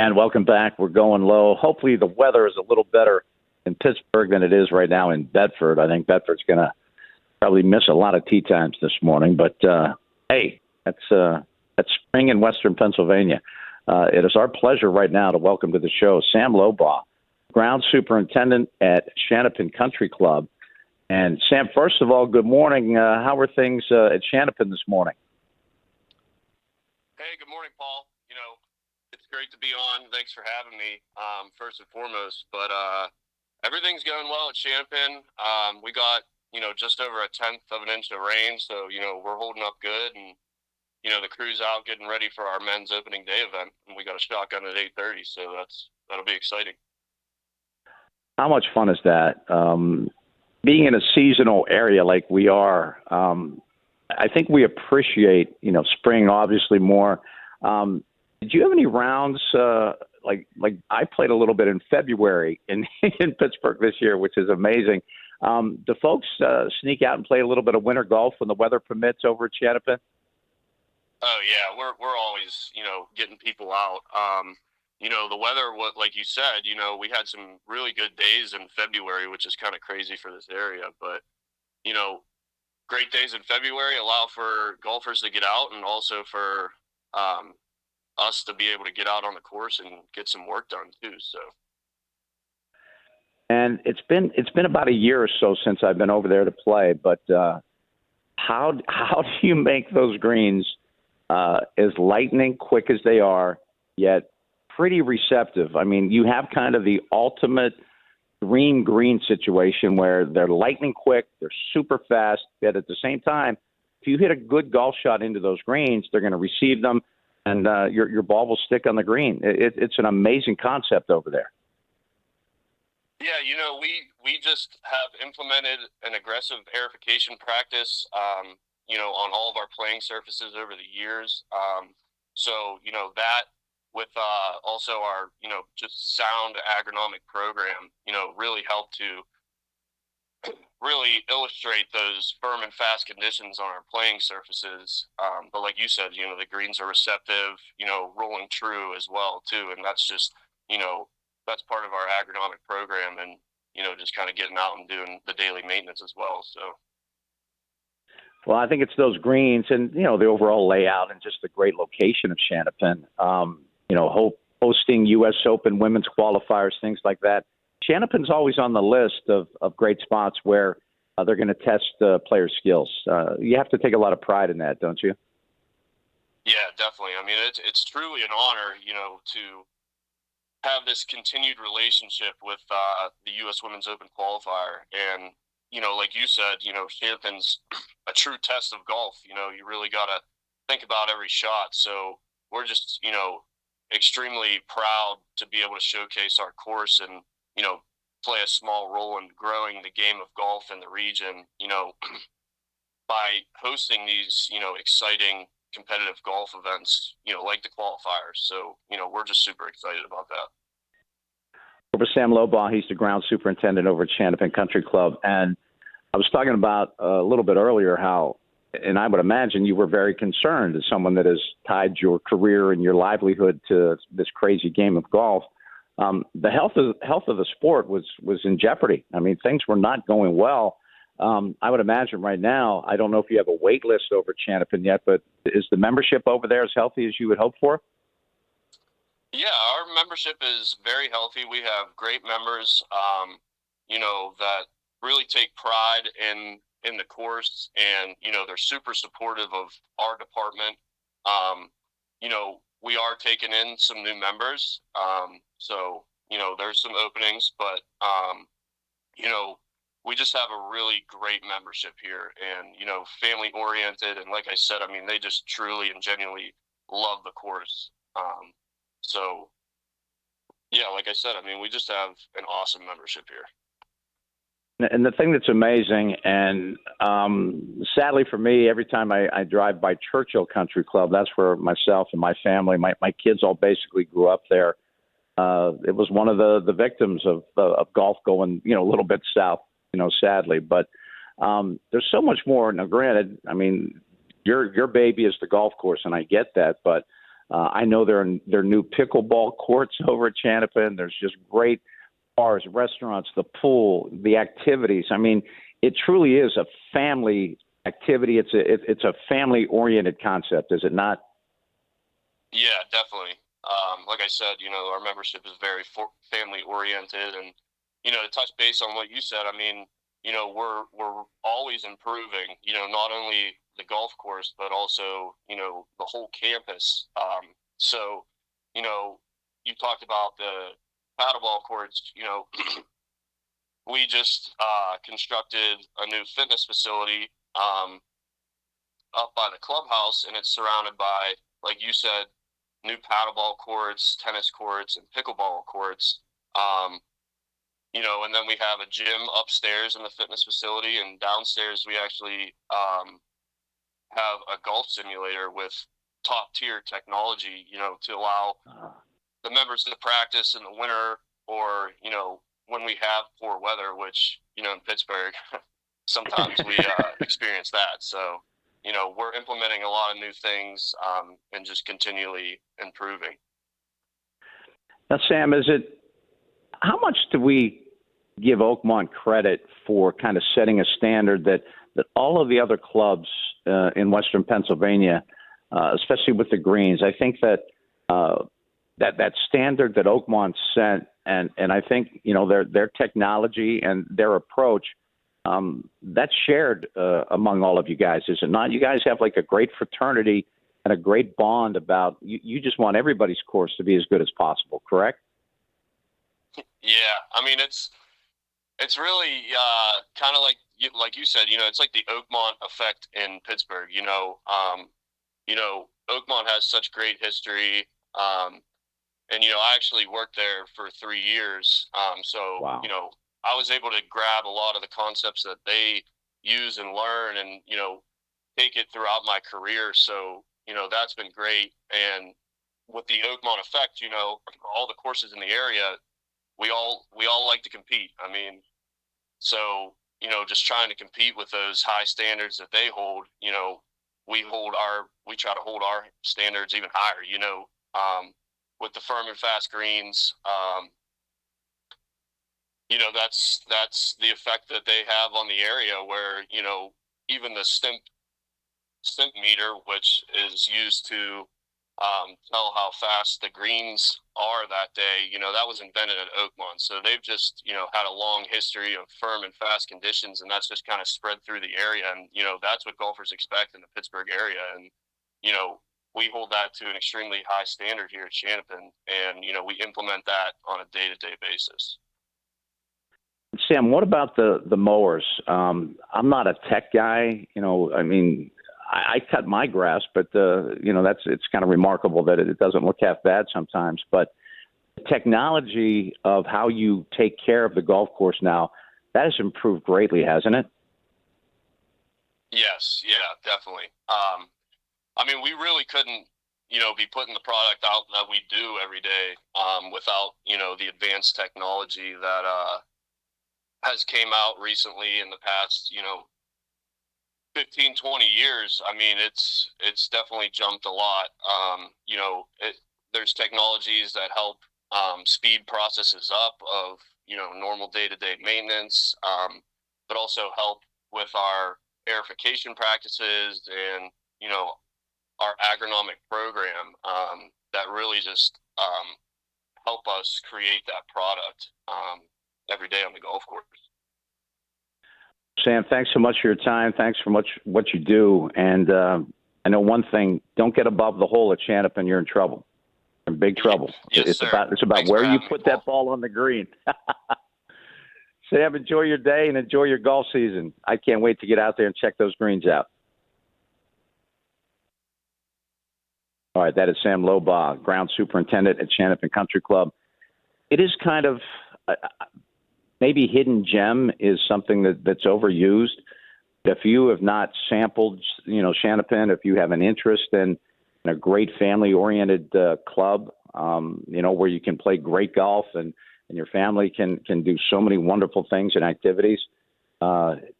And welcome back. We're going low. Hopefully the weather is a little better in Pittsburgh than it is right now in Bedford. I think Bedford's going to probably miss a lot of tee times this morning. But, hey, that's spring in western Pennsylvania. It is our pleasure right now to welcome to the show Sam Lobaugh, ground superintendent at Shannopin Country Club. And, Sam, first of all, good morning. How are things at Shannopin this morning? Hey, good morning, Paul. It's great to be on. Thanks for having me, first and foremost. But everything's going well at Shannopin. We got, just over 1/10 of an inch of rain, so, we're holding up good. And, the crew's out getting ready for our men's opening day event. And we got a shotgun at 8:30, so that'll be exciting. How much fun is that? Being in a seasonal area like we are, I think we appreciate, spring obviously more. Did you have any rounds, like I played a little bit in February in Pittsburgh this year, which is amazing. Do folks sneak out and play a little bit of winter golf when the weather permits over at Shannopin? Oh, yeah, we're always, getting people out. The weather, like you said, we had some really good days in February, which is kind of crazy for this area. But, great days in February allow for golfers to get out and also for us to be able to get out on the course and get some work done too. So. And it's been about a year or so since I've been over there to play. But how do you make those greens as lightning quick as they are, yet pretty receptive? I mean, you have kind of the ultimate dream green situation where they're lightning quick, they're super fast, but at the same time, if you hit a good golf shot into those greens, they're going to receive them, and your ball will stick on the green. It's an amazing concept over there. Yeah, we just have implemented an aggressive aerification practice, on all of our playing surfaces over the years. So, that with also our, just sound agronomic program, really helped to really illustrate those firm and fast conditions on our playing surfaces. But like you said, the greens are receptive, rolling true as well too. And that's just, that's part of our agronomic program and, just kind of getting out and doing the daily maintenance as well. So. Well, I think it's those greens and, the overall layout and just the great location of Shannopin, hosting U.S. Open women's qualifiers, things like that. Shannopin's always on the list of great spots where they're going to test players' skills. You have to take a lot of pride in that, don't you? Yeah, definitely. I mean, it's truly an honor, to have this continued relationship with the U.S. Women's Open qualifier. And, like you said, Shannopin's a true test of golf. You really got to think about every shot. So we're just, extremely proud to be able to showcase our course and, play a small role in growing the game of golf in the region, by hosting these, exciting competitive golf events, like the qualifiers. So, we're just super excited about that. Over Sam Lobaugh, he's the ground superintendent over at Shannopin Country Club. And I was talking about a little bit earlier how, and I would imagine you were very concerned as someone that has tied your career and your livelihood to this crazy game of golf. The health of the sport was in jeopardy. I mean, things were not going well. I would imagine right now, I don't know if you have a wait list over at Shannopin yet, but is the membership over there as healthy as you would hope for? Yeah, our membership is very healthy. We have great members, that really take pride in the course, and, they're super supportive of our department. We are taking in some new members. So, there's some openings, but, we just have a really great membership here and, family oriented. And like I said, I mean, they just truly and genuinely love the course. So yeah, like I said, I mean, we just have an awesome membership here. And the thing that's amazing, and sadly for me, every time I drive by Churchill Country Club, that's where myself and my family, my kids all basically grew up there. It was one of the victims of golf going, a little bit south, sadly. But there's so much more. Now, granted, I mean, your baby is the golf course, and I get that. But I know there are new pickleball courts over at Shannopin. There's just great bars, restaurants, the pool, the activities. I mean, it truly is a family activity. It's a family-oriented concept, is it not? Yeah, definitely. Like I said, our membership is very family-oriented, and to touch base on what you said, I mean, we're always improving. Not only the golf course, but also the whole campus. So, you talked about the paddleball courts. We just constructed a new fitness facility up by the clubhouse, and it's surrounded by, like you said, new paddleball courts, tennis courts, and pickleball courts. And then we have a gym upstairs in the fitness facility, and downstairs we actually have a golf simulator with top tier technology, to allow the members to practice in the winter, or, when we have poor weather, which, in Pittsburgh, sometimes we experience that. So, we're implementing a lot of new things and just continually improving. Now, Sam, how much do we give Oakmont credit for kind of setting a standard that all of the other clubs in Western Pennsylvania, especially with the greens, I think that that standard that Oakmont set, and I think their technology and their approach, that's shared among all of you guys, is it not? You guys have like a great fraternity and a great bond about you just want everybody's course to be as good as possible, correct? Yeah, I mean it's really kind of like you said, it's like the Oakmont effect in Pittsburgh. Oakmont has such great history, and I actually worked there for 3 years. So wow. I was able to grab a lot of the concepts that they use and learn, and take it throughout my career. So that's been great. And with the Oakmont effect, all the courses in the area, we all like to compete. I mean, so just trying to compete with those high standards that they hold. We try to hold our standards even higher. With the firm and fast greens, that's the effect that they have on the area, where even the stimp meter, which is used to tell how fast the greens are that day, that was invented at Oakmont. So they've just had a long history of firm and fast conditions, and that's just kind of spread through the area. And that's what golfers expect in the Pittsburgh area. And we hold that to an extremely high standard here at Shannopin, and we implement that on a day-to-day basis. Sam, what about the mowers? I'm not a tech guy. I mean, I cut my grass, but it's kind of remarkable that it doesn't look half bad sometimes. But the technology of how you take care of the golf course now, that has improved greatly, hasn't it? Yes, yeah, definitely. I mean, we really couldn't, be putting the product out that we do every day without, the advanced technology that has came out recently in the past, 15, 20 years. I mean, it's definitely jumped a lot. There's technologies that help speed processes up of, normal day-to-day maintenance, but also help with our aerification practices and, our agronomic program that really just help us create that product every day on the golf course. Sam, thanks so much for your time. Thanks for what you do. And I know one thing: don't get above the hole at Shannopin. You're in trouble. You're in big trouble. Yes, it's sir. about Thanks where you me, put Paul. that ball on the green. Sam, enjoy your day and enjoy your golf season. I can't wait to get out there and check those greens out. All right, that is Sam Lobaugh, ground superintendent at Shannopin Country Club. It is kind of maybe hidden gem is something that's overused. If you have not sampled, Shannopin, if you have an interest in a great family-oriented club, where you can play great golf and your family can do so many wonderful things and activities,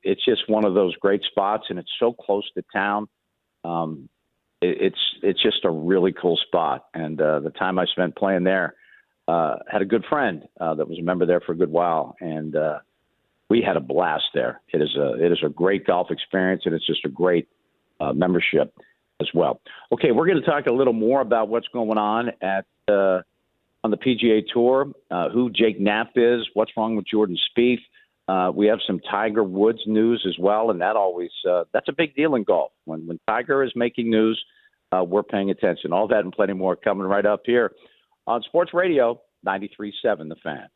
it's just one of those great spots, and it's so close to town. it's just a really cool spot. And the time I spent playing there, had a good friend that was a member there for a good while, and we had a blast there. It is a great golf experience, and it's just a great membership as well. Okay, we're going to talk a little more about what's going on on the PGA Tour, who Jake Knapp is, what's wrong with Jordan Spieth. We have some Tiger Woods news as well, and that's a big deal in golf. When Tiger is making news, we're paying attention. All that and plenty more coming right up here on Sports Radio 93.7 The Fan.